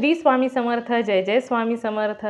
श्री स्वामी समर्थ. जय जय स्वामी समर्थ.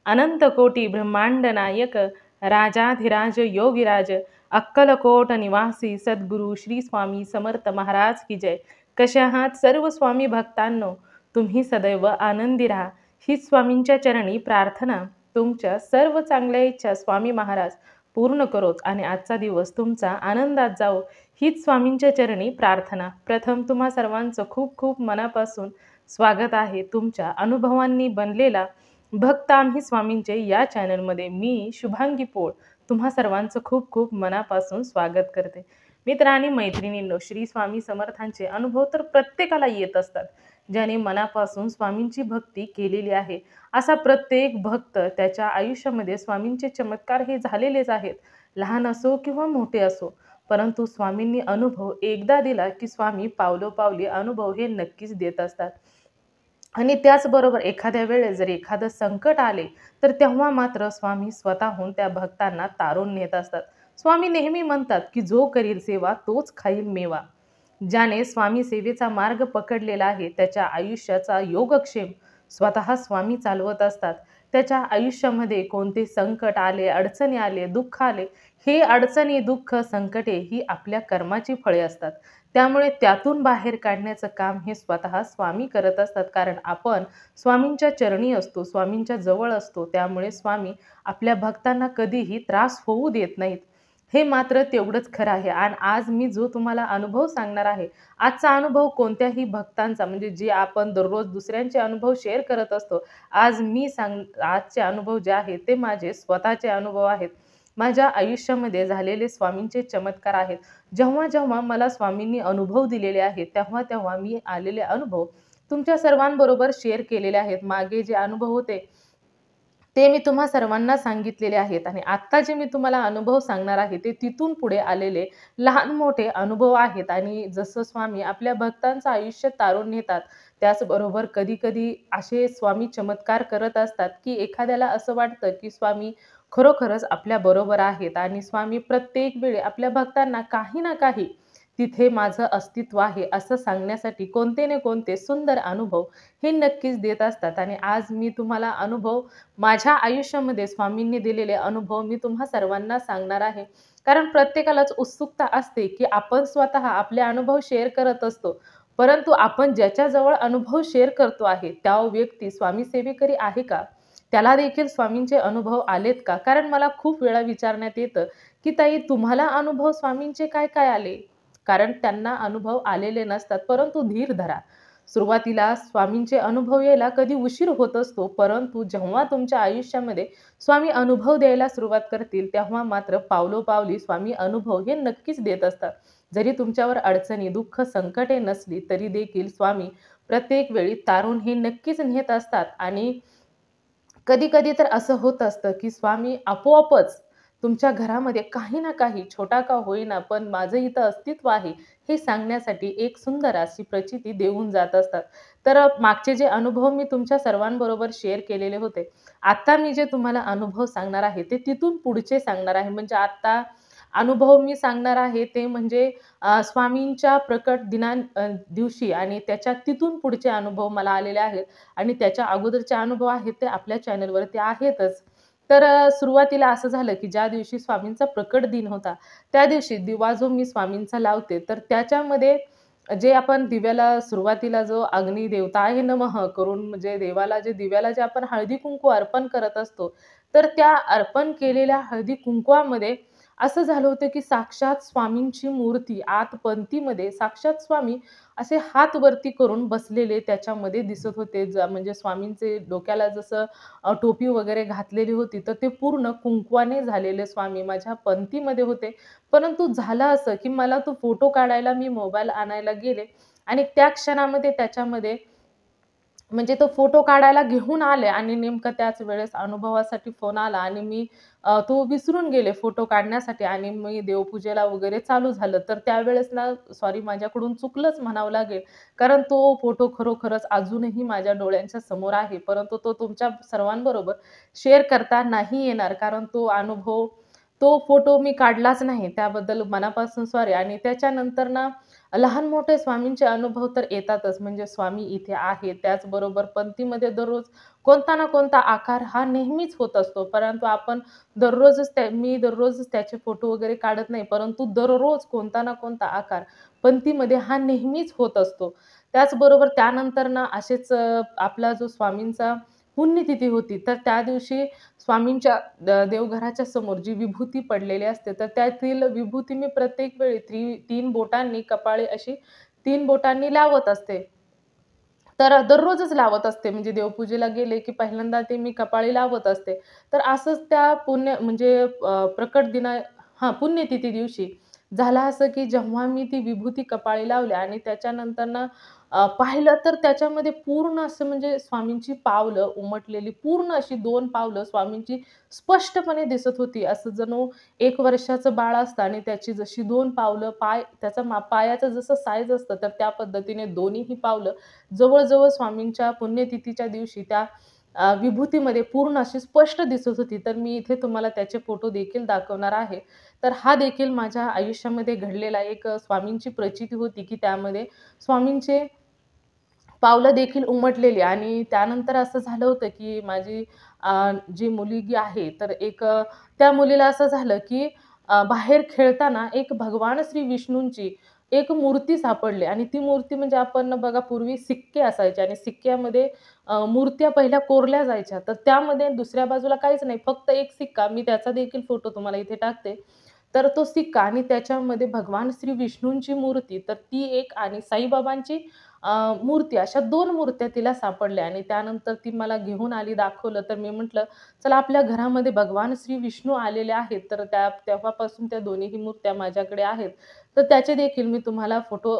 अनंत कोटी ब्रह्मांड नायक राजाधिराज योगीराज अक्कलकोट निवासी सद्गुरू श्री स्वामी समर्थ महाराज की जय. कसे आहात सर्व स्वामी भक्तांनो? तुम्ही सदैव आनंदी राहा हीच स्वामींच्या चरणी प्रार्थना. तुमच्या सर्व चांगल्या इच्छा स्वामी महाराज पूर्ण करोत आणि आजचा दिवस तुमचा आनंदात जाओ हीच स्वामींच्या चरणी प्रार्थना. प्रथम तुम्हा सर्वांचं खूप खूप मनापासून स्वागत आहे तुमच्या अनुभवांनी बनलेला भक्त आम्ही स्वामींचे या चॅनलमध्ये. मी शुभांगी पोळ तुम्हा सर्वांचं खूप खूप मनापासून स्वागत करते. मित्र आणि मैत्रिणींनो, श्री स्वामी समर्थांचे अनुभव तर प्रत्येकाला येत असतात. ज्याने मनापासून स्वामींची भक्ती केलेली आहे असा प्रत्येक भक्त त्याच्या आयुष्यामध्ये स्वामींचे चमत्कार हे झालेलेच आहेत. लहान असो किंवा मोठे असो, परंतु स्वामींनी अनुभव एकदा दिला की स्वामी पावलोपावली अनुभव हे नक्कीच देत असतात. आणि त्याचबरोबर एखाद्या वेळेस जर एखादं संकट आले तर तेव्हा मात्र स्वामी स्वतःहून त्या भक्तांना तारून नेत असतात. स्वामी नेहमी म्हणतात की जो करील सेवा तोच खाईल मेवा. ज्याने स्वामी सेवेचा मार्ग पकडलेला आहे त्याच्या आयुष्याचा योगक्षेम स्वतः स्वामी चालवत असतात. त्याच्या आयुष्यामध्ये कोणते संकट आले, अडचणी आले, दुःख आले, हे अडचणी, दुःख, संकटे ही आपल्या कर्माची फळे असतात. त्यामुळे त्यातून बाहेर काढण्याचं काम हे स्वतः स्वामी करत असतात. कारण आपण स्वामींच्या चरणी असतो, स्वामींच्या जवळ असतो. त्यामुळे स्वामी आपल्या भक्तांना कधीही त्रास होऊ देत नाहीत. हे मात्र तेवढंच खरं आहे. आणि आज मी जो तुम्हाला अनुभव सांगणार आहे, आजचा अनुभव कोणत्याही भक्तांचा, म्हणजे जे आपण दररोज दुसऱ्यांचे अनुभव शेअर करत असतो, आजचे अनुभव जे आहेत ते माझे स्वतःचे अनुभव आहेत. माझ्या आयुष्यामध्ये झालेले स्वामींचे चमत्कार आहेत. जेव्हा जेव्हा मला स्वामींनी अनुभव दिलेले आहेत तेव्हा तेव्हा मी आलेले अनुभव तुमच्या सर्वांबरोबर शेअर केलेले आहेत. मागे जे अनुभव होते ते मी तुम्हा सर्वांना सांगितलेले आहेत आणि आत्ता जे मी तुम्हाला अनुभव सांगणार आहे ते तिथून पुढे आलेले लहान मोठे अनुभव आहेत. आणि जसं स्वामी आपल्या भक्तांचं आयुष्य तारून नेतात, त्याचबरोबर कधी कधी असे स्वामी चमत्कार करत असतात की एखाद्याला असं वाटतं की स्वामी खरोखरच आपल्या बरोबर आहेत आणि स्वामी प्रत्येक वेळी आपल्या भक्तांना काही ना काही तिथे माझं अस्तित्व आहे असं सांगण्यासाठी कोणते ना कोणते सुंदर अनुभव हे नक्कीच देत असतात. आणि आज मी तुम्हाला अनुभव, माझ्या आयुष्यामध्ये स्वामींनी दिलेले अनुभव मी तुम्हा सर्वांना सांगणार आहे. कारण प्रत्येकालाच उत्सुकता असते की आपण स्वतः आपले अनुभव शेअर करत असतो, परंतु आपण ज्याच्याजवळ अनुभव शेअर करतो आहे त्या व्यक्ती स्वामी सेवेकरी आहे का? त्याला देखील स्वामींचे अनुभव आलेत का? कारण मला खूप वेळा विचारण्यात येतं की ताई, तुम्हाला अनुभव स्वामींचे काय काय आले? कारण त्यांना अनुभव आलेले नसतात. परंतु धीर धरा. सुरुवातीला स्वामींचे अनुभव यायला कधी उशीर होत असतो, परंतु जेव्हा तुमच्या आयुष्यामध्ये स्वामी अनुभव द्यायला सुरुवात करतील तेव्हा मात्र पावलोपावली स्वामी अनुभव हे नक्कीच देत असतात. जरी तुमच्यावर अडचणी, दुःख, संकटे नसली तरी देखील स्वामी प्रत्येक वेळी तारून हे नक्कीच नेत असतात. आणि कधी कधी तर असं होत असतं की स्वामी आपोआपच तुमच्या घरामध्ये काही ना काही, छोटा का होईना पण माझं इथं अस्तित्व आहे हे सांगण्यासाठी एक सुंदर अशी प्रचिती देऊन जात असतात. तर मागचे जे अनुभव मी तुमच्या सर्वांबरोबर शेअर केलेले होते, आता मी जे तुम्हाला अनुभव सांगणार आहे ते तिथून पुढचे सांगणार आहे. म्हणजे आता अनुभव मी सांगणार आहे ते म्हणजे स्वामींच्या प्रकट दिवशी आणि त्याच्या तिथून पुढचे अनुभव मला आलेले आहेत. आणि त्याच्या अगोदरचे अनुभव आहेत ते आपल्या चॅनलवरती आहेतच. तर सुरुवातीला असं झालं की ज्या दिवशी स्वामींचा प्रकट दिन होता त्या दिवशी दिवा जो मी स्वामींचा लावते, तर त्याच्यामध्ये जे आपण दिव्याला सुरुवातीला जो अग्नी देवताय नमः करून, म्हणजे देवाला जे दिव्याला जे आपण हळदी कुंकू अर्पण करत असतो, तर त्या अर्पण केलेल्या हळदी कुंकवामध्ये असं झालं होतं की साक्षात स्वामींची मूर्ती आत पंथीमध्ये साक्षात स्वामी असे हात वरती करून बसलेले त्याच्यामध्ये दिसत होते. म्हणजे स्वामींचे डोक्याला जसं टोपी वगैरे घातलेली होती, तर ते पूर्ण कुंकवाने झालेले स्वामी माझ्या पंथीमध्ये होते. परंतु झालं असं की मला तो फोटो काढायला मी मोबाईल आणायला गेले आणि त्या क्षणामध्ये त्याच्यामध्ये, म्हणजे तो फोटो काढायला घेऊन आले आणि नेमकं त्याच वेळेस अनुभवासाठी फोन आला आणि मी तो विसरून गेले फोटो काढण्यासाठी आणि मी देवपूजेला वगैरे चालू झालं. तर त्यावेळेस ना सॉरी, माझ्याकडून चुकलंच म्हणावं लागेल. कारण तो फोटो खरोखरच अजूनही माझ्या डोळ्यांच्या समोर आहे, परंतु तो तुमच्या सर्वांबरोबर शेअर करता नाही येणार. कारण तो अनुभव, तो फोटो मी काढलाच नाही, त्याबद्दल मनापासून सॉरी. आणि त्याच्यानंतर ना लहान मोठे स्वामींचे अनुभव तर येतातच. म्हणजे स्वामी इथे आहे. त्याचबरोबर पंथीमध्ये दररोज कोणता ना कोणता आकार हा नेहमीच होत असतो. परंतु आपण मी दररोजच त्याचे फोटो वगैरे काढत नाही. परंतु दररोज कोणता ना कोणता आकार पंथीमध्ये हा नेहमीच होत असतो. त्याचबरोबर त्यानंतर ना असेच आपला जो स्वामींचा पुण्यतिथी होती, तर त्या दिवशी स्वामींच्या देवघराच्या समोर जी विभूती पडलेली असते, तर त्यातील विभूती मी प्रत्येक वेळी 3 बोटांनी कपाळी अशी 3 बोटांनी लावत असते. तर दररोजच लावत असते. म्हणजे देवपूजेला गेले, की पहिल्यांदा ते मी कपाळी लावत असते. तर असंच त्या म्हणजे प्रकट दिना हां, पुण्यतिथी दिवशी झालं असं, की जेव्हा मी ती विभूती कपाळी लावली आणि त्याच्यानंतर ना पाहिलं तर त्याच्यामध्ये पूर्ण असं म्हणजे स्वामींची पावलं उमटलेली, पूर्ण अशी 2 पावलं स्वामींची स्पष्टपणे दिसत होती. असं जणू 1 वर्षाचं बाळ असतं आणि त्याची जशी 2 पावलं त्याचा पायाचं जसं साईज असतं, तर त्या पद्धतीने दोन्हीही पावलं जवळ-जवळ स्वामींच्या पुण्यतिथीच्या दिवशी त्या विभूतीमध्ये पूर्ण अशी स्पष्ट दिसत होती. तर मी इथे तुम्हाला त्याचे फोटो देखील दाखवणार आहे. तर हा देखील माझ्या आयुष्यामध्ये घडलेला एक स्वामींची प्रचिती होती, की त्यामध्ये स्वामींचे पावलं देखील उमटलेली आणि त्यानंतर असं झालं होतं, की माझी जी मुलगी आहे, तर त्या मुलीला असं झालं, की बाहेर खेळताना एक भगवान श्री विष्णूंची एक मूर्ती सापडली आणि ती मूर्ती म्हणजे आपण बघा पूर्वी सिक्के असायचे आणि सिक्क्यामध्ये मूर्त्या पहिल्या कोरल्या जायच्या. तर त्यामध्ये दुसऱ्या बाजूला काहीच नाही, फक्त एक सिक्का. मी त्याचा देखील फोटो तुम्हाला इथे टाकते. तर तो सिक्का आणि त्याच्यामध्ये भगवान श्री विष्णूंची मूर्ती, तर ती एक आणि साईबाबांची मूर्ती अशा 2 मूर्त्या तिला सापडल्या आणि त्यानंतर ती मला घेऊन आली, दाखवलं. तर मी म्हटलं, "चला आपल्या घरामध्ये भगवान श्री विष्णू आलेले आहेत." तर तेव्हापासून त्या दोन्हीही मूर्त्या माझ्याकडे आहेत. तर त्याचे देखील मी तुम्हाला फोटो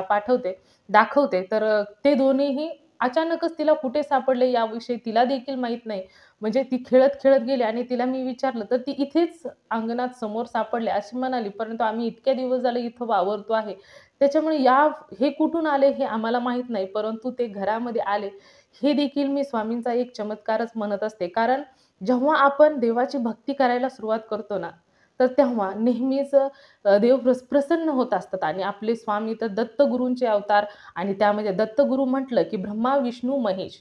पाठवते, दाखवते. तर ते दोन्हीही अचानकच तिला कुठे सापडले याविषयी तिला देखील माहीत नाही. म्हणजे ती खेळत-खेळत गेली आणि तिला मी विचारलं, तर ती इथेच अंगणात समोर सापडले अशी म्हणाली. परंतु आम्ही इतक्या दिवस झाले इथं वावरतो आहे. त्याच्यामुळे हे कुठून आले हे आम्हाला माहीत नाही. परंतु ते घरामध्ये आले, हे देखील मी स्वामींचा एक चमत्कारच म्हणत असते. कारण जेव्हा आपण देवाची भक्ती करायला सुरुवात करतो ना, तर तेव्हा नेहमीच देव प्रसन्न होत असतात आणि आपले स्वामी तर दत्तगुरूंचे अवतार आणि त्यामध्ये दत्तगुरू म्हटलं, की ब्रह्मा, विष्णू, महेश.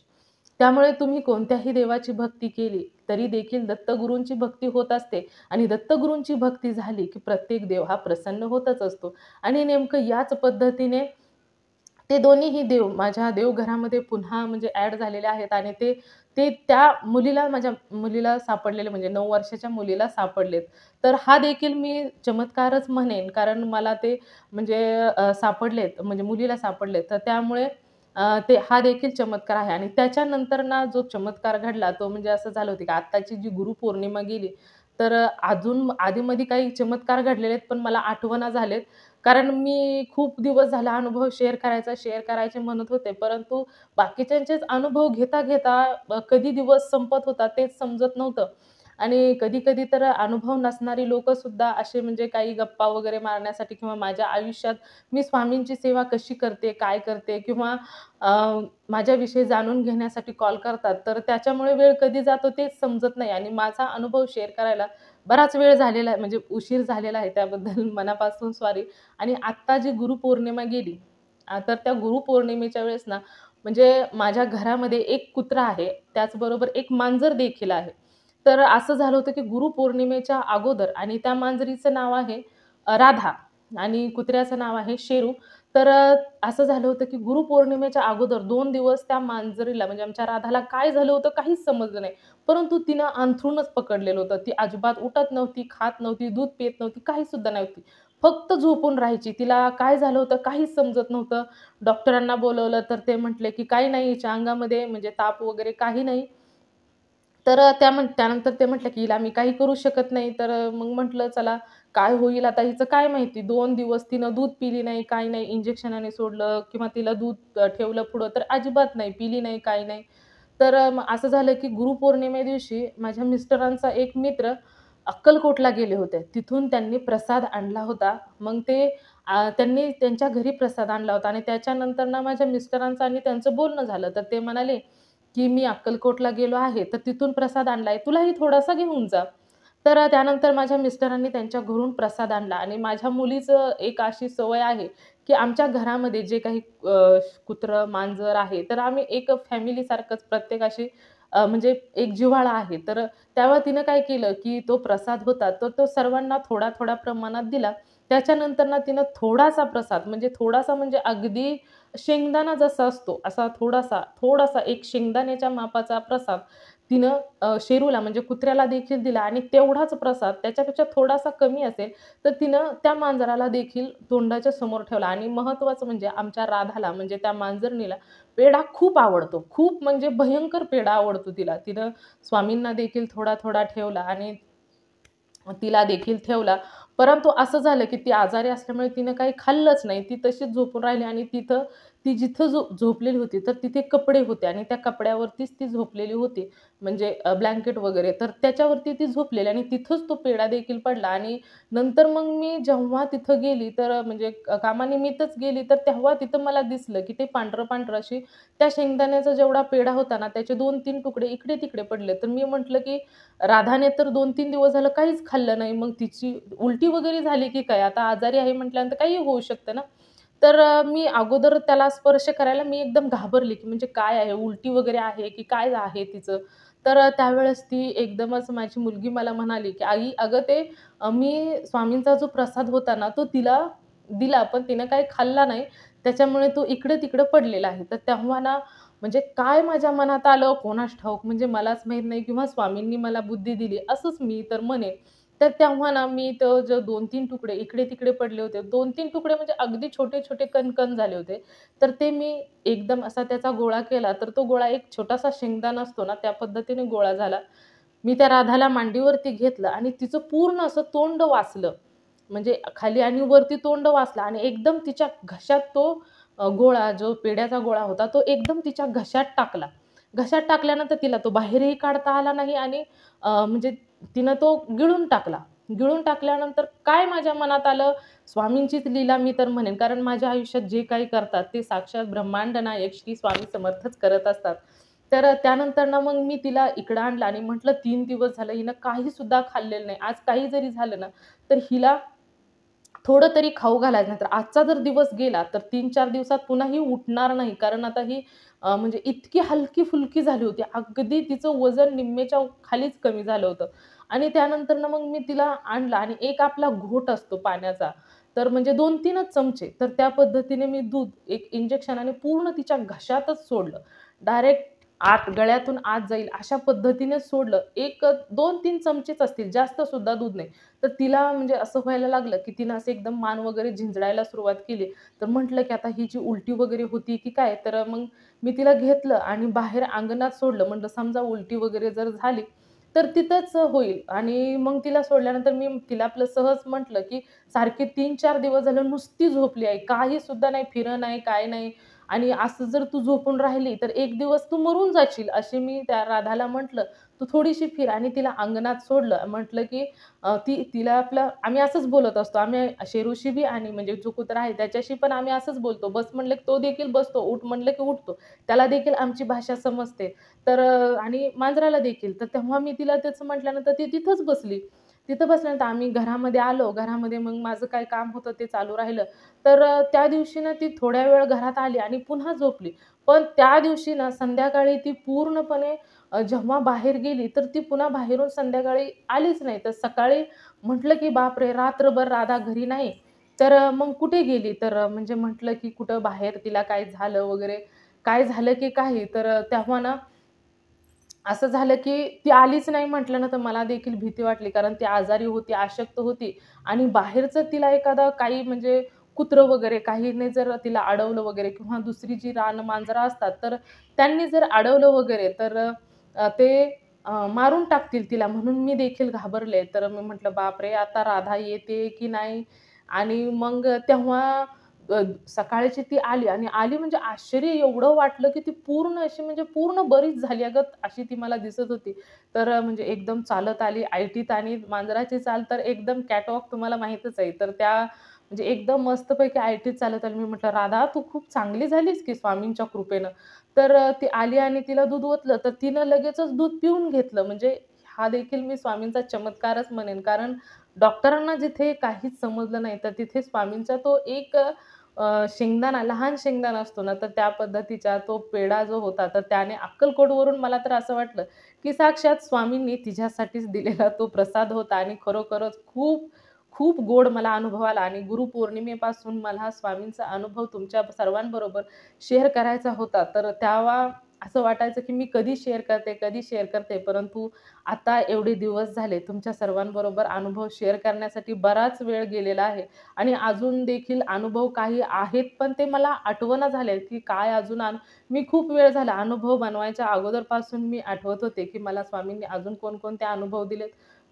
त्यामुळे तुम्ही कोणत्याही देवाची भक्ती केली, तरी देखील दत्तगुरूंची भक्ती होत असते आणि दत्तगुरूंची भक्ती झाली, की प्रत्येक देव हा प्रसन्न होतच असतो आणि नेमकं याच पद्धतीने ते दोन्हीही देव माझ्या देवघरामध्ये पुन्हा म्हणजे ॲड झालेले आहेत आणि ते ते त्या माझ्या मुलीला सापडलेले म्हणजे 9 वर्षाच्या मुलीला सापडलेत. तर हा देखील मी चमत्कारच म्हणेन कारण मला ते म्हणजे सापडलेत म्हणजे मुलीला सापडलेत. तर त्यामुळे हा देखील चमत्कार आहे आणि त्याच्यानंतर ना जो चमत्कार घडला तो म्हणजे असं झालं होतं, की आत्ताची जी गुरुपौर्णिमा गेली, तर अजून आधी-मधी काही चमत्कार घडलेले आहेत, पण मला आठवना झालेत. कारण मी खूप दिवस झाला अनुभव शेअर करायचे म्हणत होते. परंतु बाकीच्यांचेच अनुभव घेता-घेता कधी दिवस संपत होता तेच समजत नव्हतं. आणि कधी-कधी तर अनुभव नसणारी लोकंसुद्धा असे म्हणजे काही गप्पा वगैरे मारण्यासाठी किंवा माझ्या आयुष्यात मी स्वामींची सेवा कशी करते, काय करते किंवा अ, माझ्याविषयी जाणून घेण्यासाठी कॉल करतात. तर त्याच्यामुळे वेळ कधी जातो तेच समजत नाही आणि माझा अनुभव शेअर करायला बराच वेळ झालेला आहे, म्हणजे उशीर झालेला आहे त्याबद्दल मनापासून सॉरी. आणि आत्ता जी गुरुपौर्णिमा गेली, तर त्या गुरुपौर्णिमेच्या वेळेस ना, म्हणजे माझ्या घरामध्ये एक कुत्रा आहे, त्याचबरोबर एक मांजर देखील आहे. तर असं झालं होतं, की गुरुपौर्णिमेच्या अगोदर आणि त्या मांजरीचं नाव आहे राधा आणि कुत्र्याचं नाव आहे शेरू. तर असं झालं होतं, की गुरुपौर्णिमेच्या अगोदर 2 दिवस त्या मांजरीला म्हणजे आमच्या राधाला काय झालं होतं काहीच समजलं नाही. परंतु तिनं अंथरूणच पकडलेलं होतं. ती अजिबात उठत नव्हती, खात नव्हती, दूध पीत नव्हती, काही सुद्धा नव्हती. फक्त झोपून राहायची. तिला काय झालं होतं काहीच समजत नव्हतं. डॉक्टरांना बोलावलं तर ते म्हटले, की "काही नाही हिच्या अंगामध्ये म्हणजे ताप वगैरे काही नाही." तर त्यानंतर ते म्हटलं, की "हिला मी काही करू शकत नाही." तर मग म्हटलं, "चला काय होईल आता हिचं काय माहिती." 2 दिवस तिनं दूध पिली नाही, काही नाही. इंजेक्शनाने सोडलं किंवा तिला दूध ठेवलं पुढं तर अजिबात नाही, पिली नाही, काही नाही. तर मग असं झालं, की गुरुपौर्णिमे दिवशी माझ्या मिस्टरांचा एक मित्र अक्कलकोटला गेले होते. तिथून त्यांनी प्रसाद आणला होता. मग ते त्यांनी त्यांच्या घरी प्रसाद आणला होता आणि त्याच्यानंतर ना माझ्या मिस्टरांचं आणि त्यांचं बोलणं झालं. तर ते म्हणाले, की "मी अक्कलकोटला गेलो आहे, तर तिथून प्रसाद आणलाय, तुलाही थोडासा घेऊन जा." त्यानंतर माझ्या मिस्टरांनी त्यांच्या घरून प्रसाद आणला आणि माझ्या मुलीचं एक अशी सवय आहे, की आमच्या घरामध्ये जे काही कुत्रं, मांजर आहे, तर आम्ही एक फॅमिलीसारखंच प्रत्येकाशी म्हणजे एक जिव्हाळा आहे. तेव्हा तिनं काय केलं, की तो प्रसाद होता, तर तो सर्वांना थोडा-थोडा प्रमाणात दिला. त्याच्यानंतर ना तिनं थोडासा प्रसाद म्हणजे थोडासा म्हणजे अगदी शेंगदाणा जसा असतो, असा थोडासा, थोडासा एक शेंगदाण्याच्या मापाचा प्रसाद तिनं शेरूला म्हणजे कुत्र्याला देखील दिला आणि तेवढाच प्रसाद त्याच्यापेक्षा थोडासा कमी असेल, तर तिनं त्या मांजराला देखील तोंडाच्या समोर ठेवला आणि महत्त्वाचं म्हणजे आमच्या राधाला म्हणजे त्या मांजरणीला पेढा खूप आवडतो. खूप म्हणजे भयंकर पेढा आवडतो तिला. तिनं स्वामींना देखील थोडा-थोडा ठेवला आणि तिला देखील ठेवला. परंतु असं झालं, की ती आजारी असल्यामुळे तिनं काही खाल्लंच नाही. ती तशीच झोपून राहिली आणि ती जिथं झोपलेली होती, तर तिथे कपडे होते आणि त्या कपड्यावरतीच ती झोपलेली होती. म्हणजे ब्लँकेट वगैरे. तर त्याच्यावरती ती झोपलेली आणि तिथंच तो पेढा देखील पडला आणि नंतर मग मी जेव्हा तिथं गेली, तर म्हणजे कामानिमित्तच गेली, तर तेव्हा तिथं मला दिसलं, की ते पांढरं-पांढरं अशी त्या शेंगदाण्याचा जेवढा पेढा होता ना, त्याचे 2-3 तुकडे इकडे-तिकडे पडले. तर मी म्हटलं, की राधाने तर 2-3 दिवस झालं काहीच खाल्लं नाही. मग तिची उलटी वगैरे झाली की काय? आता आजारी आहे म्हटल्यानंतर काहीही होऊ शकतं ना. मी अगोदर त्याला स्पर्श करायला मी एकदम घाबरली, की म्हणजे काय आहे? उलटी वगैरे आहे की काय आहे तिचं? त्यावेळेस ती एकदमच माझी मुलगी मला म्हणाली, की "आई, अगं मी स्वामींचा जो प्रसाद होता ना, तो तिला दिला, पण तिनं काही खाल्ला नाही. त्याच्यामुळे तो इकडं-तिकडं पडलेला आहे." तर तेव्हा ना म्हणजे काय माझ्या मनात आलं कोणास ठाऊक, म्हणजे मलाच माहीत नाही किंवा स्वामींनी मला बुद्धी दिली असंच मी तर म्हणेन. तेव्हा ना मी तो जो 2-3 तुकडे इकडे-तिकडे पडले होते. 2-3 तुकडे म्हणजे अगदी छोटे-छोटे कण-कण झाले होते. तर मी एकदम असा त्याचा गोळा केला, तर तो गोळा एक छोटासा शेंगदाणा असतो ना, त्या पद्धतीने गोळा झाला. मी त्या राधाला मांडीवरती घेतलं आणि तिचं पूर्ण असं तोंड वाचलं. म्हणजे खाली आणि वरती तोंड वाचलं आणि एकदम तिच्या घशात तो गोळा जो पेढ्याचा गोळा होता, तो एकदम तिच्या घशात टाकला. घशात टाकल्यानंतर तिला तो बाहेरही काढता आला नाही आणि म्हणजे तिनं तो गिळून टाकला. गिळून टाकल्यानंतर काय माझ्या मनात आलं, स्वामींचीच लीला मी तर म्हणेन. कारण माझ्या आयुष्यात जे काही करतात, ते साक्षात ब्रह्मांड नायक श्री स्वामी समर्थच करत असतात. त्यानंतर ना मग मी तिला इकडं आणलं आणि म्हटलं 3 दिवस झालं हिनं काही सुद्धा खाल्लेलं नाही. आज काही जरी झालं ना, तर हिला थोडं तरी खाऊ घालायचं. नाहीतर आजचा जर दिवस गेला, तर 3-4 दिवसात पुन्हा ही उठणार नाही. कारण आता ही म्हणजे इतकी हलकी-फुलकी झाली होती. अगदी तिचं वजन निम्मेच्या खालीच कमी झालं होतं. आणि त्यानंतर ना मग मी तिला आणलं आणि एक आपला घोट असतो पाण्याचा, तर म्हणजे 2-3च चमचे. तर त्या पद्धतीने मी दूध, एक इंजेक्शन आणि पूर्ण तिच्या घशातच सोडलं. डायरेक्ट गळ्यातून आत जाईल अशा पद्धतीने सोडलं. 2-3 चमचेच असतील, जास्त सुद्धा दूध नाही. तर तिला म्हणजे असं व्हायला लागलं, की तिनं असं एकदम मान वगैरे झिंजडायला सुरुवात केली. तर म्हटलं, की आता हिची उलटी वगैरे होती की काय? मग मी तिला घेतलं आणि बाहेर अंगणात सोडलं. म्हटलं समजा उलटी वगैरे जर झाली, तर तिथंच होईल आणि मग तिला सोडल्यानंतर मी तिला आपलं सहज म्हटलं, की "सारखी 3-4 दिवस झालं नुसती झोपली आहे. काही सुद्धा नाही, फिरं नाही, काय नाही आणि असं जर तू झोपून राहिली, तर एक दिवस तू मरून जाशील." असे मी त्या राधाला म्हटलं. "तू थोडीशी फिर" आणि तिला अंगणात सोडलं. म्हटलं, की तिला आपलं आम्ही असंच बोलत असतो. आम्ही शेरूशी बी आणि म्हणजे जो कुत्रा आहे त्याच्याशी पण आम्ही असंच बोलतो. बस म्हणलं की तो देखील बसतो, उठ म्हणलं की उठतो. त्याला देखील आमची भाषा समजते. आणि मांजराला देखील. तर तेव्हा मी तिला त्याचं म्हटल्यानंतर ती तिथंच बसली. तिथं बसल्यानंतर आम्ही घरामध्ये आलो. घरामध्ये मग माझं काय काम होतं ते चालू राहिलं. त्या दिवशी ना ती थोड्या वेळ घरात आली आणि पुन्हा झोपली. पण त्या दिवशी ना संध्याकाळी ती पूर्णपणे जेव्हा बाहेर गेली, तर ती पुन्हा बाहेरून संध्याकाळी आलीच नाही. तर सकाळी म्हटलं, की "बापरे! रात्रभर राधा घरी नाही." मग कुठे गेली? म्हणजे म्हटलं, की कुठं बाहेर तिला काय झालं वगैरे, काय झालं की काही? तेव्हा ना असं झालं, की ती आलीच नाही म्हटलं ना, तर मला देखील भीती वाटली. कारण ती आजारी होती, अशक्त होती आणि बाहेरचं तिला एखादं काही म्हणजे कुत्रं वगैरे काहीने जर तिला अडवलं वगैरे किंवा दुसरी जी रानमांजरं असतात, तर त्यांनी जर अडवलं वगैरे, ते मारून टाकतील तिला म्हणून मी देखील घाबरले. मी म्हटलं, "बापरे! आता राधा येते की नाही?" आणि मग तेव्हा सकाळची ती आली आणि आली म्हणजे आश्चर्य एवढं वाटलं, की ती पूर्ण अशी म्हणजे पूर्ण बरीच झाली अगं, अशी ती मला दिसत होती. म्हणजे एकदम चालत आली आयटीत आणि मांजराची चाल तर एकदम कॅटवॉक तुम्हाला माहीतच आहे. म्हणजे एकदम मस्तपैकी आयटीत चालत आली. मी म्हटलं, "राधा, तू खूप चांगली झालीस की स्वामींच्या कृपेनं." ती आली आणि तिला दूध ओतलं, तर तिनं लगेचच दूध पिऊन घेतलं. म्हणजे हा देखील मी स्वामींचा चमत्कारच म्हणेन. कारण डॉक्टरांना जिथे काहीच समजलं नाही, तर तिथे स्वामींचा तो एक शेंगदाणा, लहान शेंगदाणा असतो ना, तर त्या पद्धतीचा तो पेढा जो होता, तर त्याने अक्कलकोटवरून मला तर असं वाटलं, की साक्षात स्वामींनी तिच्यासाठीच दिलेला तो प्रसाद होता आणि खरोखरच खूप, खूप गोड मला अनुभव आला आणि गुरुपौर्णिमेपासून मला हा स्वामींचा अनुभव तुमच्या सर्वांबरोबर शेअर करायचा होता. तर तेव्हा असं वाटायचं, की मी कधी शेअर करते, कधी शेअर करते. परंतु आता एवढे दिवस झाले तुमच्या सर्वांबरोबर अनुभव शेअर करण्यासाठी बराच वेळ गेलेला आहे आणि अजून देखील अनुभव काही आहेत, पण ते मला आठवना झाले, की काय अजून मी खूप वेळ झाला अनुभव बनवायच्या अगोदरपासून मी आठवत होते, की मला स्वामींनी अजून कोणकोणते अनुभव दिलेत,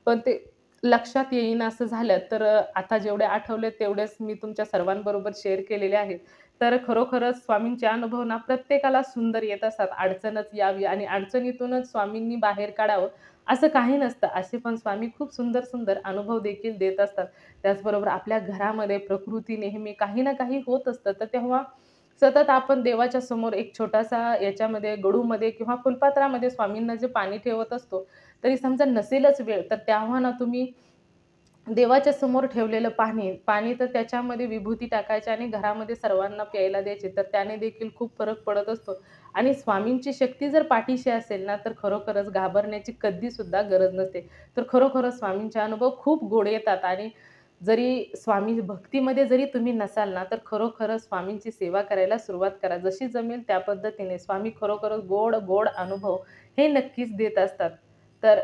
पण ते लक्षात येईनासं झालं. तर आता जेवढे आठवले तेवढेच मी तुमच्या सर्वांबरोबर शेअर केलेले आहेत. तर खरोखरच स्वामींचे अनुभव ना प्रत्येकाला सुंदर येत असतात. अडचणच यावी आणि अडचणीतूनच स्वामींनी बाहेर काढावं असं काही नसतं. असे पण स्वामी खूप सुंदर-सुंदर अनुभव देखील देत असतात. त्याचबरोबर आपल्या घरामध्ये प्रकृती नेहमी काही ना काही होत असतं. तर तेव्हा सतत आपण देवाच्या समोर एक छोटासा याच्यामध्ये गडूमध्ये किंवा फुलपात्रामध्ये स्वामींना जे पाणी ठेवत असतो, तरी समजा नसेलच वेळ, तर तेव्हा ना तुम्ही देवाच्या समोर ठेवलेलं पाणी पाणी तर त्याच्यामध्ये विभूती टाकायची आणि घरामध्ये सर्वांना प्यायला द्यायची. तर त्याने देखील खूप फरक पडत असतो आणि स्वामींची शक्ती जर पाठीशी असेल ना, तर खरोखरच घाबरण्याची कधीसुद्धा गरज नसते. तर खरोखरच स्वामींचे अनुभव खूप गोड येतात आणि जरी स्वामी भक्तीमध्ये जरी तुम्ही नसाल ना, तर खरोखरच स्वामींची सेवा करायला सुरुवात करा. जशी जमेल त्या पद्धतीने स्वामी खरोखरच गोड, गोड अनुभव हे नक्कीच देत असतात. तर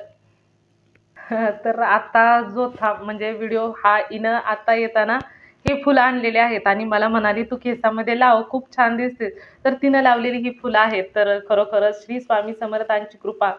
तर आता जो म्हणजे व्हिडिओ हा हिनं आता येताना हे फुलं आणलेले आहेत आणि मला म्हणाली, "तू केसामध्ये लाव, खूप छान दिसते." तर तिनं लावलेली ही फुलं आहेत. तर खरोखरच श्री स्वामी समर्थांची कृपा,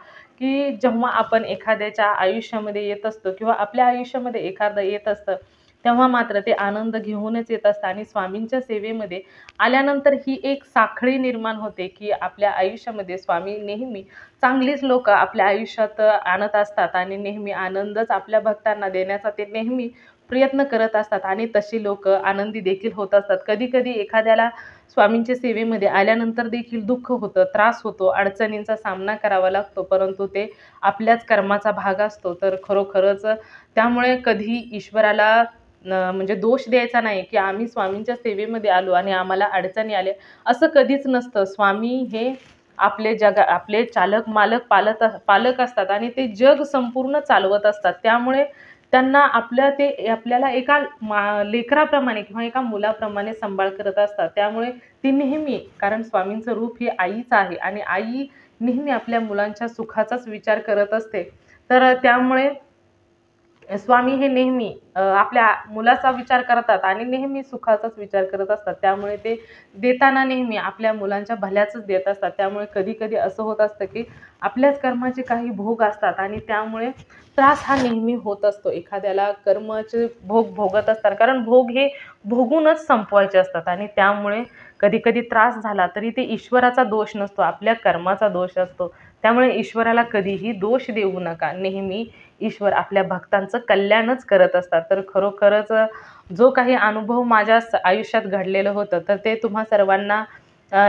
की जेव्हा आपण एखाद्याच्या आयुष्यामध्ये येत असतो किंवा आपल्या आयुष्यामध्ये एखादं येत असतं, तेव्हा मात्र ते आनंद घेऊनच येत असतं आणि स्वामींच्या सेवेमध्ये आल्यानंतर ही एक साखळी निर्माण होते, की आपल्या आयुष्यामध्ये स्वामी नेहमी चांगलीच लोकं आपल्या आयुष्यात आणत असतात आणि नेहमी आनंदच आपल्या भक्तांना देण्याचा ते नेहमी प्रयत्न करत असतात आणि तशी लोकं आनंदी देखील होत असतात. कधी-कधी एखाद्याला स्वामींच्या सेवेमध्ये आल्यानंतर देखील दुःख होतं, त्रास होतो, अडचणींचा सामना करावा लागतो, परंतु ते आपल्याच कर्माचा भाग असतो. तर खरोखरच त्यामुळे कधी ईश्वराला म्हणजे दोष द्यायचा नाही, की आम्ही स्वामींच्या सेवेमध्ये आलो आणि आम्हाला अडचणी आल्या, असं कधीच नसतं. स्वामी हे आपले चालक, मालक, पालक असतात आणि ते जग संपूर्ण चालवत असतात. त्यामुळे त्यांना आपल्याला एका लेकराप्रमाणे किंवा एका मुलाप्रमाणे सांभाळ करत असतात. त्यामुळे ती नेहमी कारण स्वामींचं रूप हे आईच आहे आणि आई नेहमी आपल्या मुलांच्या सुखाचाच विचार करत असते. तर त्यामुळे स्वामी हे नेहमी आपल्या मुलाचा विचार करतात आणि नेहमी सुखाचाच विचार करत असतात. त्यामुळे ते देताना नेहमी आपल्या मुलांच्या भल्याचंच देत असतात. त्यामुळे कधी-कधी असं होत असतं, की आपल्याच कर्माचे काही भोग असतात आणि त्यामुळे त्रास हा नेहमी होत असतो. एखाद्याला कर्माचे भोग भोगत असतात. कारण भोग हे भोगूनच संपवायचे असतात आणि त्यामुळे कधी-कधी त्रास झाला तरी ते ईश्वराचा दोष नसतो, आपल्या कर्माचा दोष असतो. त्यामुळे ईश्वराला कधीही दोष देऊ नका. नेहमी ईश्वर आपल्या भक्तांचं कल्याणच करत असतात. तर खरोखरच जो काही अनुभव माझ्या आयुष्यात घडलेलं होतं, तर ते तुम्हा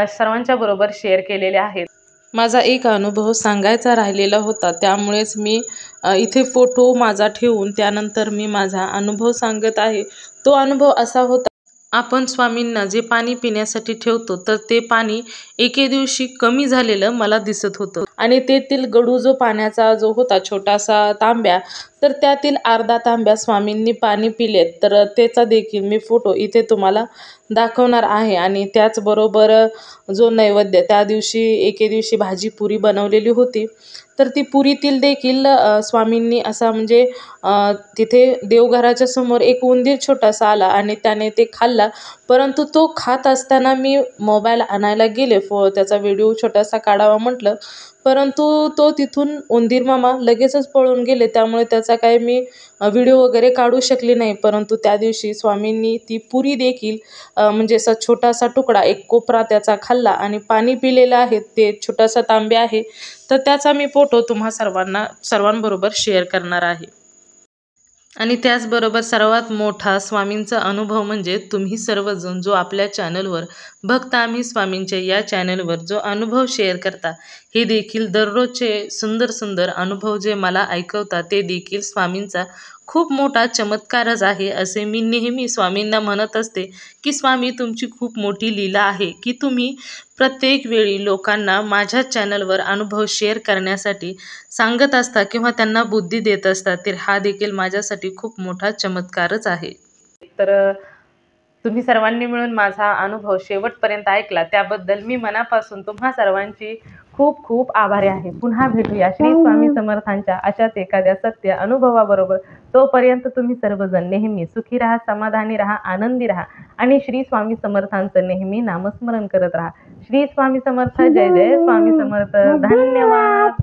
सर्वांच्या बरोबर शेअर केलेले आहेत. माझा एक अनुभव सांगायचा राहिलेला होता, त्यामुळेच मी इथे फोटो माझा ठेवून त्यानंतर मी माझा अनुभव सांगत आहे. तो अनुभव असा होता, आपण स्वामींना जे पाणी पिण्यासाठी ठेवतो, तर ते पाणी एके दिवशी कमी झालेलं मला दिसत होतं आणि तेथील गडू जो पाण्याचा जो होता छोटासा तांब्या, तर त्यातील अर्धा तांब्या स्वामींनी पाणी पिलेत. तर त्याचा देखील मी फोटो इथे तुम्हाला दाखवणार आहे आणि त्याचबरोबर जो नैवेद्य त्या दिवशी एके दिवशी भाजी पुरी बनवलेली होती, तर ती पुरीतील देखील स्वामींनी असा म्हणजे तिथे देवघराच्या समोर एक उंदीर छोटासा आला आणि त्याने ते खाल्ला. परंतु तो खात असताना मी मोबाईल आणायला गेले, त्याचा व्हिडिओ छोटासा काढावा म्हटलं, परंतु तो तिथून उंदीर मामा लगेचच पळून गेले. त्यामुळे त्याचा काही मी व्हिडिओ वगैरे काढू शकले नाही. परंतु त्या दिवशी स्वामींनी ती पुरी देखील म्हणजे असा छोटासा तुकडा, एक कोपरा त्याचा खाल्ला आणि पाणी पिलेलं आहे. ते छोटासा तांब्या आहे, तर त्याचा मी फोटो तुम्हा सर्वांबरोबर शेअर करणार आहे. आणि त्याचबरोबर सर्वात मोठा स्वामींचा अनुभव म्हणजे तुम्ही सर्वजण जो आपल्या चॅनलवर भक्त आम्ही स्वामींच्या या चॅनलवर जो अनुभव शेअर करता, हे देखील दररोजचे सुंदर सुंदर अनुभव जे मला ऐकवता ते देखील स्वामींचा खूप मोठा चमत्कारच आहे, असे मी नेहमी स्वामींना म्हणत असते की स्वामी तुमची खूप मोठी लीला आहे की तुम्ही प्रत्येक वेळी लोकांना माझ्या चॅनलवर अनुभव शेअर करण्यासाठी सांगत असता किंवा त्यांना बुद्धी देत असता, तर हा देखील माझ्यासाठी खूप मोठा चमत्कारच आहे. तर तुम्ही सर्वांनी मिळून माझा अनुभव शेवटपर्यंत ऐकला त्याबद्दल मी मनापासून तुम्हा सर्वांची खूप खूप आभारी आहे. पुन्हा भेटूया श्री स्वामी समर्थांच्या अशाच एखाद्या सत्य अनुभवाबरोबर. तोपर्यंत तुम्ही सर्वजण नेहमी सुखी राहा, समाधानी राहा, आनंदी राहा आणि श्री स्वामी समर्थांचं नेहमी नामस्मरण करत राहा. श्री स्वामी समर्थ. जय जय स्वामी समर्थ. धन्यवाद.